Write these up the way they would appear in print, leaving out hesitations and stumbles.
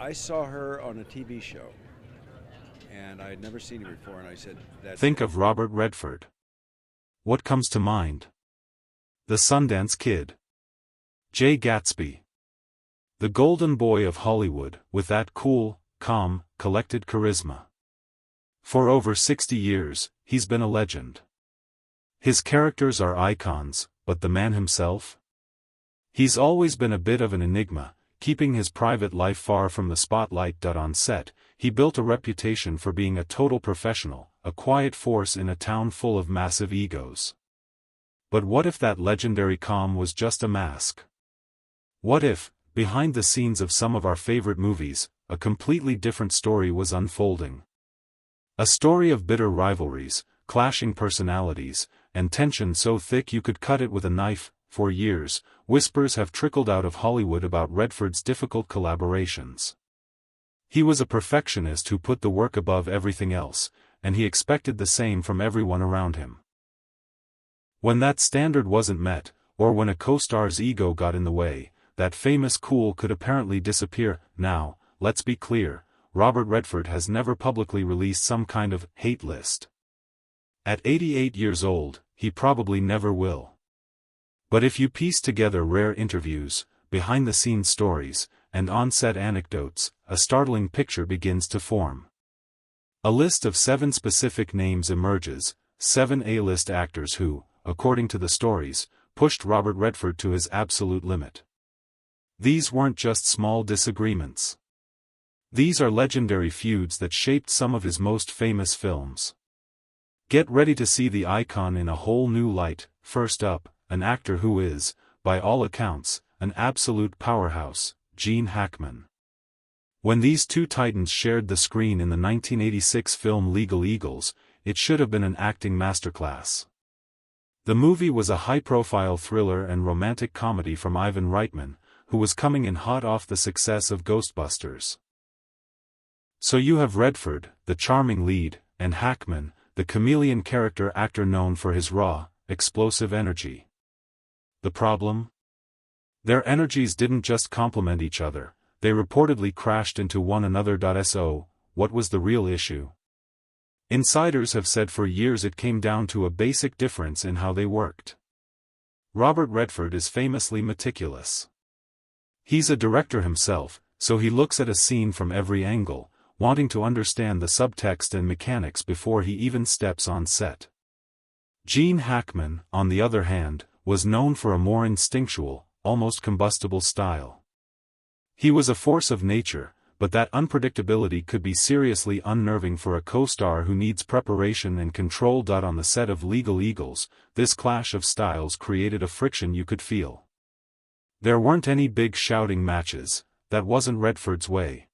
I saw her on a TV show, and I had never seen her before, and I said, "That's Think it." of Robert Redford. What comes to mind? The Sundance Kid. Jay Gatsby. The golden boy of Hollywood, with that cool, calm, collected charisma. For over 60 years, he's been a legend. His characters are icons, but the man himself? He's always been a bit of an enigma, keeping his private life far from the spotlight. On set, he built a reputation for being a total professional, a quiet force in a town full of massive egos. But what if that legendary calm was just a mask? What if, behind the scenes of some of our favorite movies, a completely different story was unfolding? A story of bitter rivalries, clashing personalities, and tension so thick you could cut it with a knife. For years, whispers have trickled out of Hollywood about Redford's difficult collaborations. He was a perfectionist who put the work above everything else, and he expected the same from everyone around him. When that standard wasn't met, or when a co-star's ego got in the way, that famous cool could apparently disappear. Now, let's be clear, Robert Redford has never publicly released some kind of hate list. At 88 years old, he probably never will. But if you piece together rare interviews, behind-the-scenes stories, and on-set anecdotes, a startling picture begins to form. A list of 7 specific names emerges, 7 A-list actors who, according to the stories, pushed Robert Redford to his absolute limit. These weren't just small disagreements. These are legendary feuds that shaped some of his most famous films. Get ready to see the icon in a whole new light. First up, an actor who is, by all accounts, an absolute powerhouse, Gene Hackman. When these two titans shared the screen in the 1986 film Legal Eagles, it should have been an acting masterclass. The movie was a high-profile thriller and romantic comedy from Ivan Reitman, who was coming in hot off the success of Ghostbusters. So you have Redford, the charming lead, and Hackman, the chameleon character actor known for his raw, explosive energy. The problem? Their energies didn't just complement each other, they reportedly crashed into one another. So, what was the real issue? Insiders have said for years it came down to a basic difference in how they worked. Robert Redford is famously meticulous. He's a director himself, so he looks at a scene from every angle, wanting to understand the subtext and mechanics before he even steps on set. Gene Hackman, on the other hand, was known for a more instinctual, almost combustible style. He was a force of nature, but that unpredictability could be seriously unnerving for a co-star who needs preparation and control. On the set of Legal Eagles, this clash of styles created a friction you could feel. There weren't any big shouting matches, that wasn't Redford's way.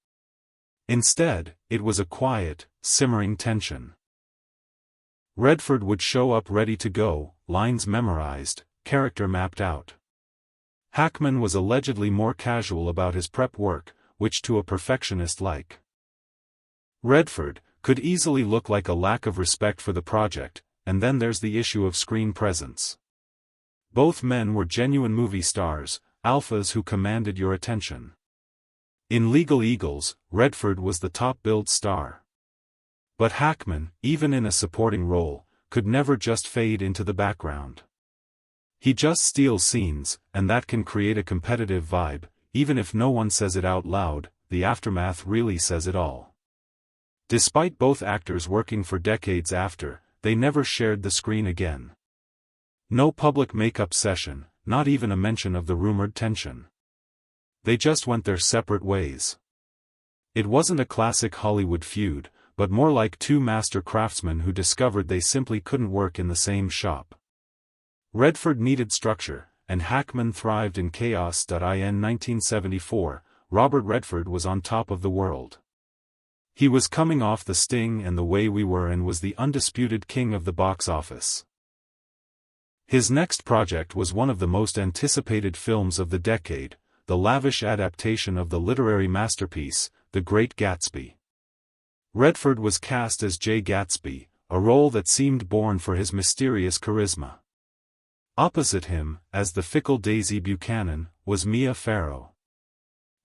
Instead, it was a quiet, simmering tension. Redford would show up ready to go, lines memorized, character mapped out. Hackman was allegedly more casual about his prep work, which to a perfectionist like Redford could easily look like a lack of respect for the project. And then there's the issue of screen presence. Both men were genuine movie stars, alphas who commanded your attention. In Legal Eagles, Redford was the top-billed star. But Hackman, even in a supporting role, could never just fade into the background. He just steals scenes, and that can create a competitive vibe. Even if no one says it out loud, the aftermath really says it all. Despite both actors working for decades after, they never shared the screen again. No public makeup session, not even a mention of the rumored tension. They just went their separate ways. It wasn't a classic Hollywood feud, but more like two master craftsmen who discovered they simply couldn't work in the same shop. Redford needed structure, and Hackman thrived in chaos. In 1974, Robert Redford was on top of the world. He was coming off The Sting and The Way We Were and was the undisputed king of the box office. His next project was one of the most anticipated films of the decade, the lavish adaptation of the literary masterpiece, The Great Gatsby. Redford was cast as Jay Gatsby, a role that seemed born for his mysterious charisma. Opposite him, as the fickle Daisy Buchanan, was Mia Farrow.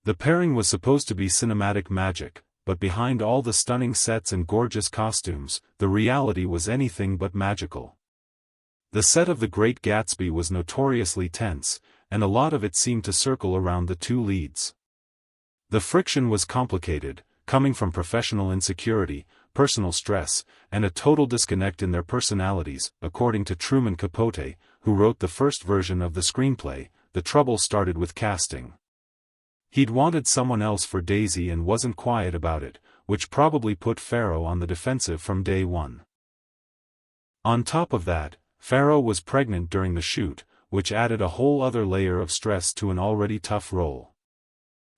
The pairing was supposed to be cinematic magic, but behind all the stunning sets and gorgeous costumes, the reality was anything but magical. The set of The Great Gatsby was notoriously tense, and a lot of it seemed to circle around the two leads. The friction was complicated, coming from professional insecurity, personal stress, and a total disconnect in their personalities. According to Truman Capote, who wrote the first version of the screenplay, the trouble started with casting. He'd wanted someone else for Daisy and wasn't quiet about it, which probably put Farrow on the defensive from day one. On top of that, Farrow was pregnant during the shoot, which added a whole other layer of stress to an already tough role.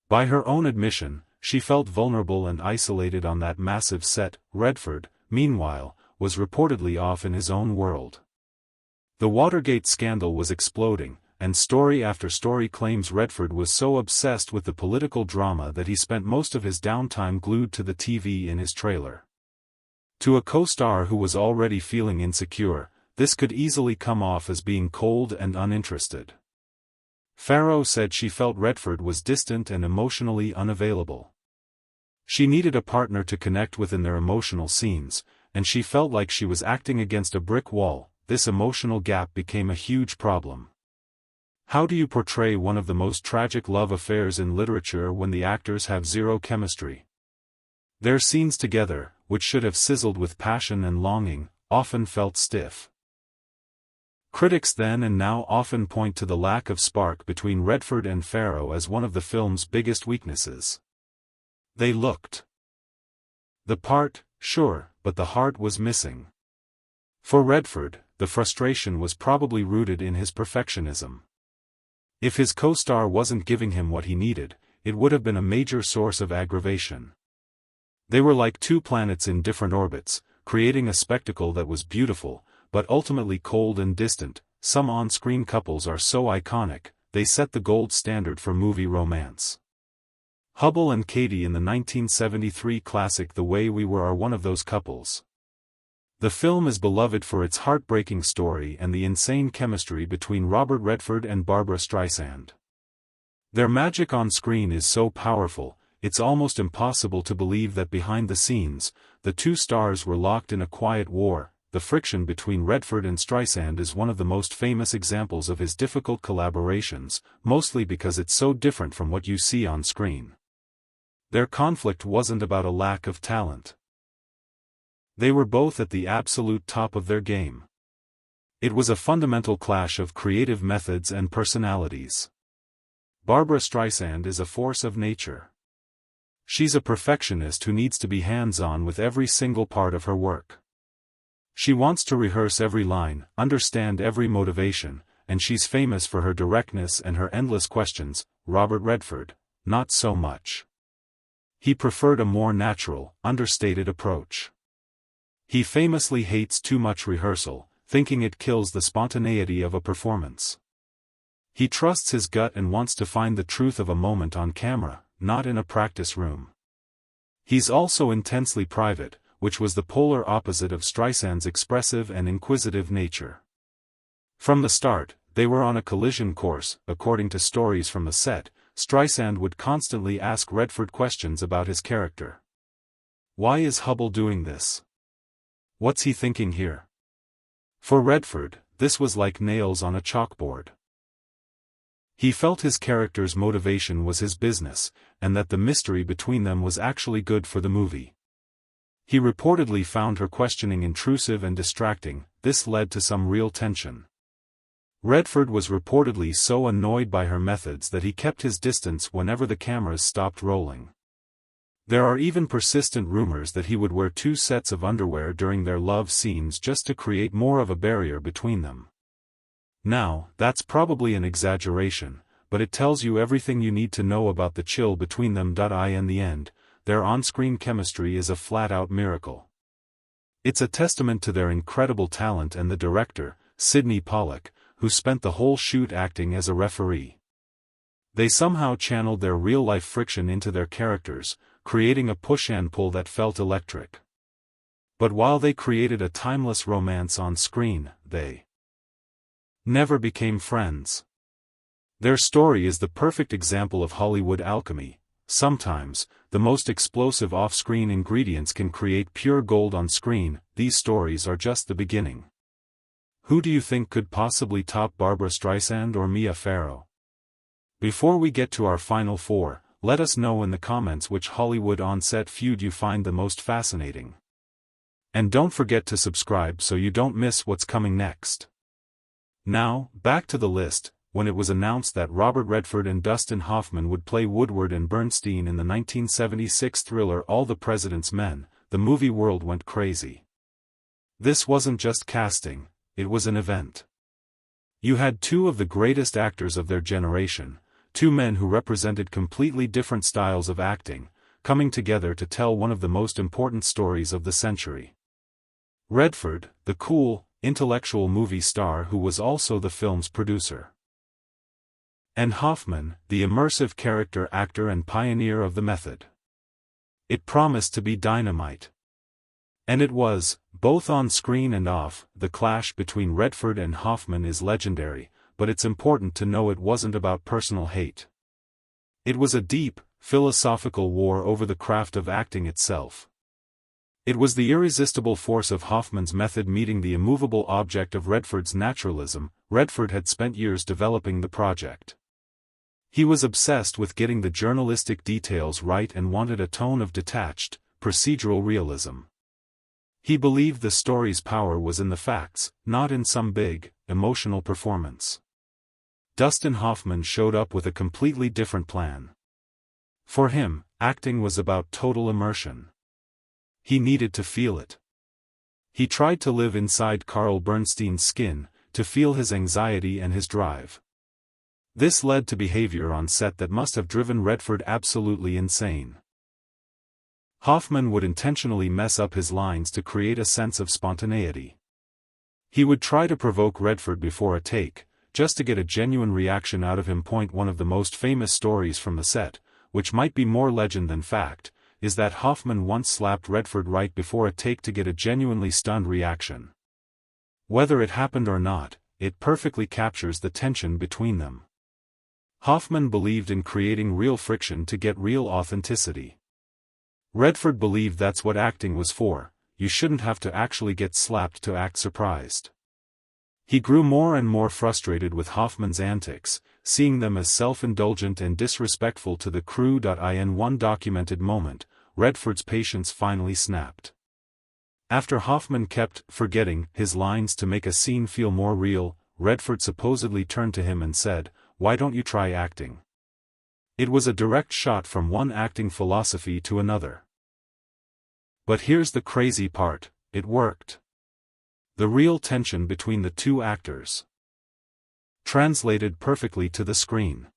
By her own admission, she felt vulnerable and isolated on that massive set. Redford, meanwhile, was reportedly off in his own world. The Watergate scandal was exploding, and story after story claims Redford was so obsessed with the political drama that he spent most of his downtime glued to the TV in his trailer. To a co-star who was already feeling insecure, this could easily come off as being cold and uninterested. Farrow said she felt Redford was distant and emotionally unavailable. She needed a partner to connect with in their emotional scenes, and she felt like she was acting against a brick wall. This emotional gap became a huge problem. How do you portray one of the most tragic love affairs in literature when the actors have zero chemistry? Their scenes together, which should have sizzled with passion and longing, often felt stiff. Critics then and now often point to the lack of spark between Redford and Farrow as one of the film's biggest weaknesses. They looked the part, sure, but the heart was missing. For Redford, the frustration was probably rooted in his perfectionism. If his co-star wasn't giving him what he needed, it would have been a major source of aggravation. They were like two planets in different orbits, creating a spectacle that was beautiful, but ultimately cold and distant. Some on-screen couples are so iconic, they set the gold standard for movie romance. Hubble and Katie in the 1973 classic The Way We Were are one of those couples. The film is beloved for its heartbreaking story and the insane chemistry between Robert Redford and Barbra Streisand. Their magic on screen is so powerful, it's almost impossible to believe that behind the scenes, the two stars were locked in a quiet war. The friction between Redford and Streisand is one of the most famous examples of his difficult collaborations, mostly because it's so different from what you see on screen. Their conflict wasn't about a lack of talent. They were both at the absolute top of their game. It was a fundamental clash of creative methods and personalities. Barbra Streisand is a force of nature. She's a perfectionist who needs to be hands-on with every single part of her work. She wants to rehearse every line, understand every motivation, and she's famous for her directness and her endless questions. Robert Redford, not so much. He preferred a more natural, understated approach. He famously hates too much rehearsal, thinking it kills the spontaneity of a performance. He trusts his gut and wants to find the truth of a moment on camera, not in a practice room. He's also intensely private, which was the polar opposite of Streisand's expressive and inquisitive nature. From the start, they were on a collision course. According to stories from the set, Streisand would constantly ask Redford questions about his character. Why is Hubble doing this? What's he thinking here? For Redford, this was like nails on a chalkboard. He felt his character's motivation was his business, and that the mystery between them was actually good for the movie. He reportedly found her questioning intrusive and distracting. This led to some real tension. Redford was reportedly so annoyed by her methods that he kept his distance whenever the cameras stopped rolling. There are even persistent rumors that he would wear 2 sets of underwear during their love scenes just to create more of a barrier between them. Now, that's probably an exaggeration, but it tells you everything you need to know about the chill between them. In the end, their on-screen chemistry is a flat-out miracle. It's a testament to their incredible talent and the director, Sidney Pollack, who spent the whole shoot acting as a referee. They somehow channeled their real-life friction into their characters, creating a push and pull that felt electric. But while they created a timeless romance on screen, they never became friends. Their story is the perfect example of Hollywood alchemy. Sometimes, the most explosive off-screen ingredients can create pure gold on screen. These stories are just the beginning. Who do you think could possibly top Barbra Streisand or Mia Farrow? Before we get to our final four, let us know in the comments which Hollywood on-set feud you find the most fascinating. And don't forget to subscribe so you don't miss what's coming next. Now, back to the list. When it was announced that Robert Redford and Dustin Hoffman would play Woodward and Bernstein in the 1976 thriller All the President's Men, the movie world went crazy. This wasn't just casting, it was an event. You had two of the greatest actors of their generation, two men who represented completely different styles of acting, coming together to tell one of the most important stories of the century. Redford, the cool, intellectual movie star who was also the film's producer. And Hoffman, the immersive character actor and pioneer of the method. It promised to be dynamite. And it was, both on screen and off. The clash between Redford and Hoffman is legendary, but it's important to know it wasn't about personal hate. It was a deep, philosophical war over the craft of acting itself. It was the irresistible force of Hoffman's method meeting the immovable object of Redford's naturalism. Redford had spent years developing the project. He was obsessed with getting the journalistic details right and wanted a tone of detached, procedural realism. He believed the story's power was in the facts, not in some big, emotional performance. Dustin Hoffman showed up with a completely different plan. For him, acting was about total immersion. He needed to feel it. He tried to live inside Carl Bernstein's skin, to feel his anxiety and his drive. This led to behavior on set that must have driven Redford absolutely insane. Hoffman would intentionally mess up his lines to create a sense of spontaneity. He would try to provoke Redford before a take, just to get a genuine reaction out of him. One of the most famous stories from the set, which might be more legend than fact, is that Hoffman once slapped Redford right before a take to get a genuinely stunned reaction. Whether it happened or not, it perfectly captures the tension between them. Hoffman believed in creating real friction to get real authenticity. Redford believed that's what acting was for. You shouldn't have to actually get slapped to act surprised. He grew more and more frustrated with Hoffman's antics, seeing them as self-indulgent and disrespectful to the crew. In one documented moment, Redford's patience finally snapped. After Hoffman kept forgetting his lines to make a scene feel more real, Redford supposedly turned to him and said, "Why don't you try acting?" It was a direct shot from one acting philosophy to another. But here's the crazy part, it worked. The real tension between the two actors translated perfectly to the screen.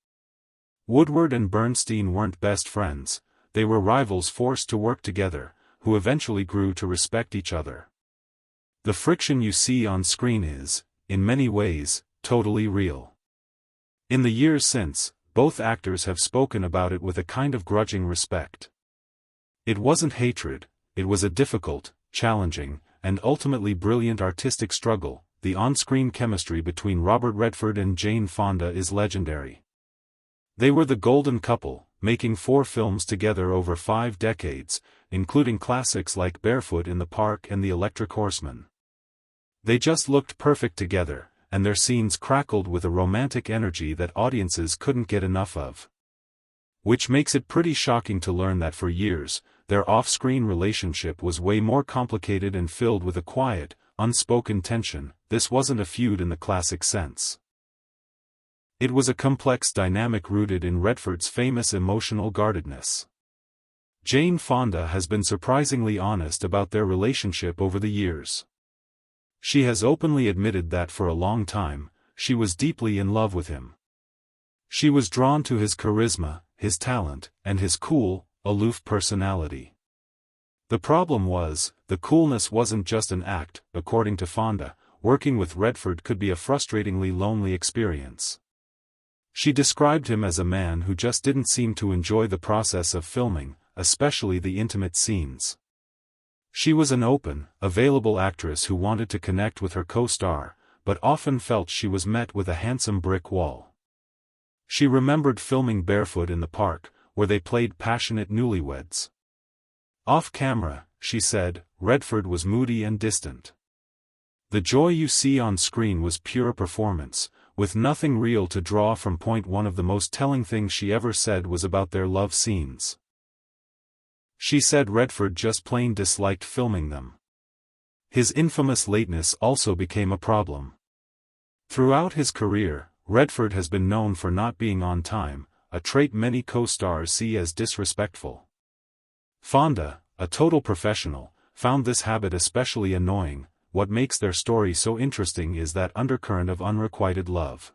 Woodward and Bernstein weren't best friends, they were rivals forced to work together, who eventually grew to respect each other. The friction you see on screen is, in many ways, totally real. In the years since, both actors have spoken about it with a kind of grudging respect. It wasn't hatred, it was a difficult, challenging, and ultimately brilliant artistic struggle. The on-screen chemistry between Robert Redford and Jane Fonda is legendary. They were the golden couple, making 4 films together over 5 decades, including classics like Barefoot in the Park and The Electric Horseman. They just looked perfect together, and their scenes crackled with a romantic energy that audiences couldn't get enough of. Which makes it pretty shocking to learn that for years, their off-screen relationship was way more complicated and filled with a quiet, unspoken tension. This wasn't a feud in the classic sense. It was a complex dynamic rooted in Redford's famous emotional guardedness. Jane Fonda has been surprisingly honest about their relationship over the years. She has openly admitted that for a long time, she was deeply in love with him. She was drawn to his charisma, his talent, and his cool, aloof personality. The problem was, the coolness wasn't just an act. According to Fonda, working with Redford could be a frustratingly lonely experience. She described him as a man who just didn't seem to enjoy the process of filming, especially the intimate scenes. She was an open, available actress who wanted to connect with her co-star, but often felt she was met with a handsome brick wall. She remembered filming barefoot in the park, where they played passionate newlyweds. Off camera, she said, Redford was moody and distant. The joy you see on screen was pure performance, with nothing real to draw from. One of the most telling things she ever said was about their love scenes. She said Redford just plain disliked filming them. His infamous lateness also became a problem. Throughout his career, Redford has been known for not being on time, a trait many co-stars see as disrespectful. Fonda, a total professional, found this habit especially annoying. What makes their story so interesting is that undercurrent of unrequited love.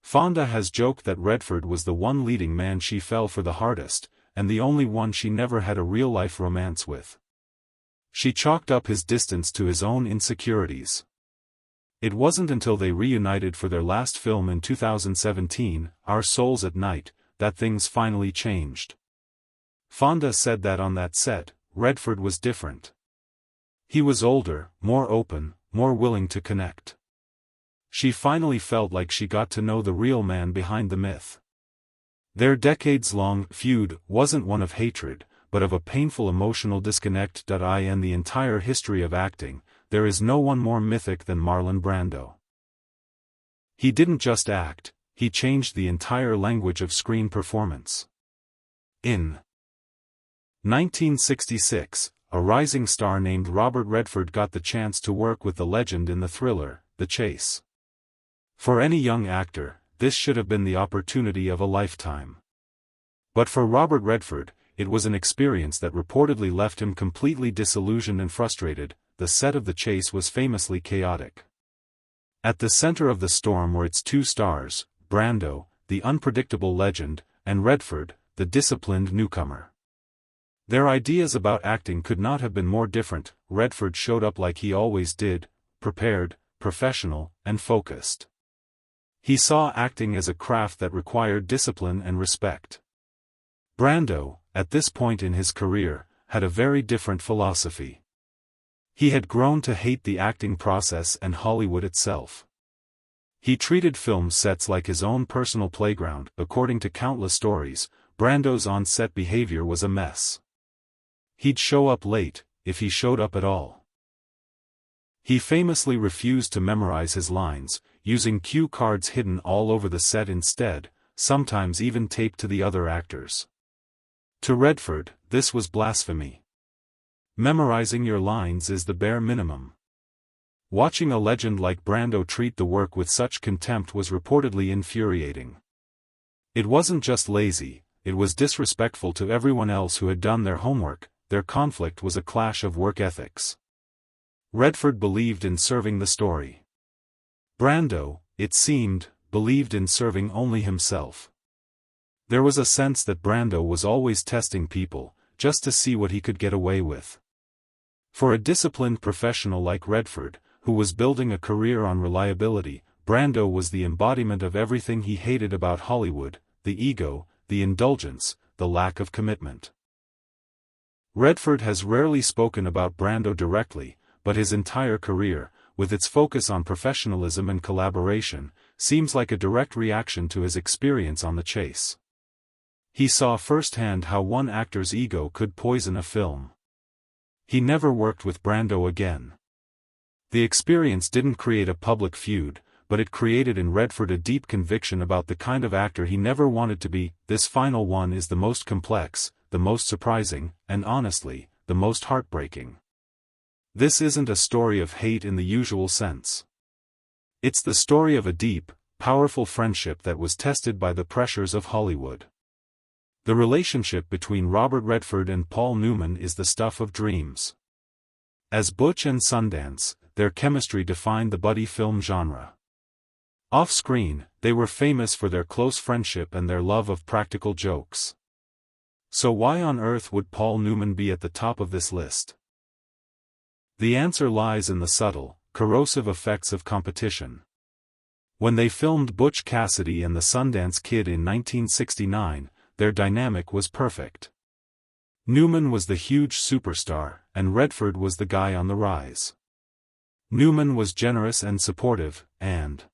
Fonda has joked that Redford was the one leading man she fell for the hardest, and the only one she never had a real-life romance with. She chalked up his distance to his own insecurities. It wasn't until they reunited for their last film in 2017, Our Souls at Night, that things finally changed. Fonda said that on that set, Redford was different. He was older, more open, more willing to connect. She finally felt like she got to know the real man behind the myth. Their decades-long feud wasn't one of hatred, but of a painful emotional disconnect. In the entire history of acting, there is no one more mythic than Marlon Brando. He didn't just act, he changed the entire language of screen performance. In 1966, a rising star named Robert Redford got the chance to work with the legend in the thriller, The Chase. For any young actor, this should have been the opportunity of a lifetime. But for Robert Redford, it was an experience that reportedly left him completely disillusioned and frustrated. The set of The Chase was famously chaotic. At the center of the storm were its two stars, Brando, the unpredictable legend, and Redford, the disciplined newcomer. Their ideas about acting could not have been more different. Redford showed up like he always did, prepared, professional, and focused. He saw acting as a craft that required discipline and respect. Brando, at this point in his career, had a very different philosophy. He had grown to hate the acting process and Hollywood itself. He treated film sets like his own personal playground. According to countless stories, Brando's on-set behavior was a mess. He'd show up late, if he showed up at all. He famously refused to memorize his lines, using cue cards hidden all over the set instead, sometimes even taped to the other actors. To Redford, this was blasphemy. Memorizing your lines is the bare minimum. Watching a legend like Brando treat the work with such contempt was reportedly infuriating. It wasn't just lazy, it was disrespectful to everyone else who had done their homework. Their conflict was a clash of work ethics. Redford believed in serving the story. Brando, it seemed, believed in serving only himself. There was a sense that Brando was always testing people, just to see what he could get away with. For a disciplined professional like Redford, who was building a career on reliability, Brando was the embodiment of everything he hated about Hollywood: the ego, the indulgence, the lack of commitment. Redford has rarely spoken about Brando directly, but his entire career, with its focus on professionalism and collaboration, seems like a direct reaction to his experience on The Chase. He saw firsthand how one actor's ego could poison a film. He never worked with Brando again. The experience didn't create a public feud, but it created in Redford a deep conviction about the kind of actor he never wanted to be. This final one is the most complex, the most surprising, and honestly, the most heartbreaking. This isn't a story of hate in the usual sense. It's the story of a deep, powerful friendship that was tested by the pressures of Hollywood. The relationship between Robert Redford and Paul Newman is the stuff of dreams. As Butch and Sundance, their chemistry defined the buddy film genre. Off-screen, they were famous for their close friendship and their love of practical jokes. So why on earth would Paul Newman be at the top of this list? The answer lies in the subtle, corrosive effects of competition. When they filmed Butch Cassidy and the Sundance Kid in 1969, their dynamic was perfect. Newman was the huge superstar, and Redford was the guy on the rise. Newman was generous and supportive, and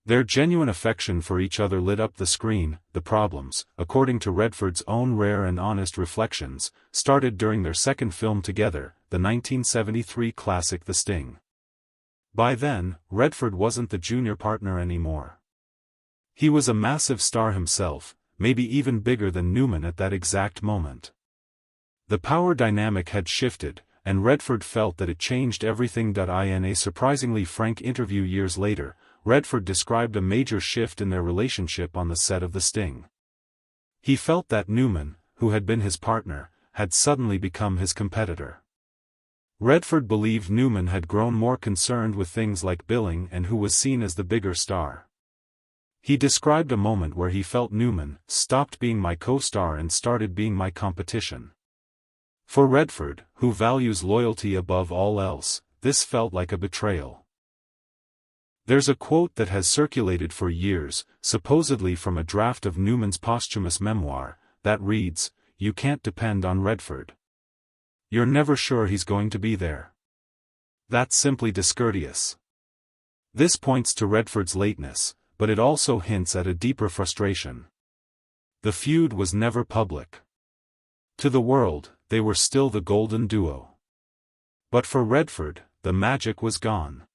Their genuine affection for each other lit up the screen. The problems, according to Redford's own rare and honest reflections, started during their second film together, the 1973 classic The Sting. By then, Redford wasn't the junior partner anymore. He was a massive star himself, maybe even bigger than Newman at that exact moment. The power dynamic had shifted, and Redford felt that it changed everything. In a surprisingly frank interview years later, Redford described a major shift in their relationship on the set of The Sting. He felt that Newman, who had been his partner, had suddenly become his competitor. Redford believed Newman had grown more concerned with things like billing and who was seen as the bigger star. He described a moment where he felt Newman stopped being my co-star and started being my competition. For Redford, who values loyalty above all else, this felt like a betrayal. There's a quote that has circulated for years, supposedly from a draft of Newman's posthumous memoir, that reads, "You can't depend on Redford. You're never sure he's going to be there." That's simply discourteous. This points to Redford's lateness, but it also hints at a deeper frustration. The feud was never public. To the world, they were still the golden duo. But for Redford, the magic was gone.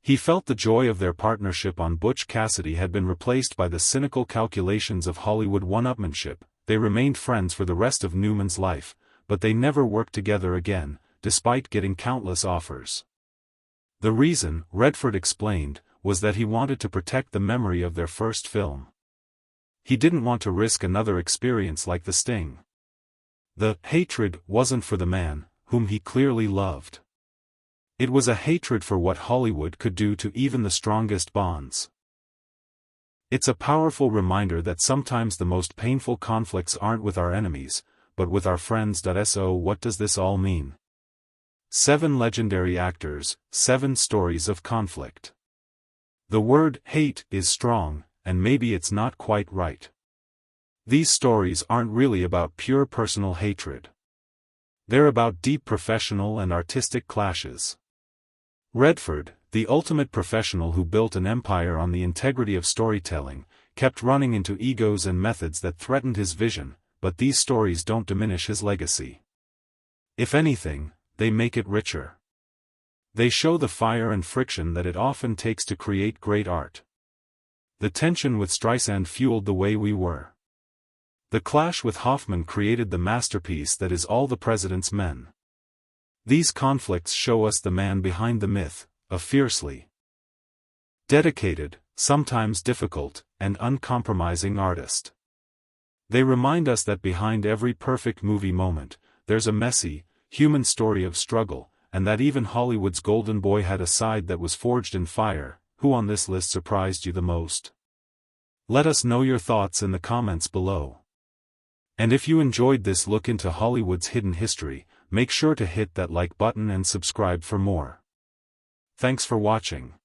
He felt the joy of their partnership on Butch Cassidy had been replaced by the cynical calculations of Hollywood one-upmanship. They remained friends for the rest of Newman's life, but they never worked together again, despite getting countless offers. The reason, Redford explained, was that he wanted to protect the memory of their first film. He didn't want to risk another experience like The Sting. The hatred wasn't for the man, whom he clearly loved. It was a hatred for what Hollywood could do to even the strongest bonds. It's a powerful reminder that sometimes the most painful conflicts aren't with our enemies, but with our friends. So what does this all mean? 7 legendary actors, 7 stories of conflict. The word hate is strong, and maybe it's not quite right. These stories aren't really about pure personal hatred. They're about deep professional and artistic clashes. Redford, the ultimate professional who built an empire on the integrity of storytelling, kept running into egos and methods that threatened his vision, but these stories don't diminish his legacy. If anything, they make it richer. They show the fire and friction that it often takes to create great art. The tension with Streisand fueled The Way We Were. The clash with Hoffman created the masterpiece that is All the President's Men. These conflicts show us the man behind the myth, a fiercely dedicated, sometimes difficult, and uncompromising artist. They remind us that behind every perfect movie moment, there's a messy, human story of struggle, and that even Hollywood's golden boy had a side that was forged in fire. Who on this list surprised you the most? Let us know your thoughts in the comments below. And if you enjoyed this look into Hollywood's hidden history, make sure to hit that like button and subscribe for more. Thanks for watching.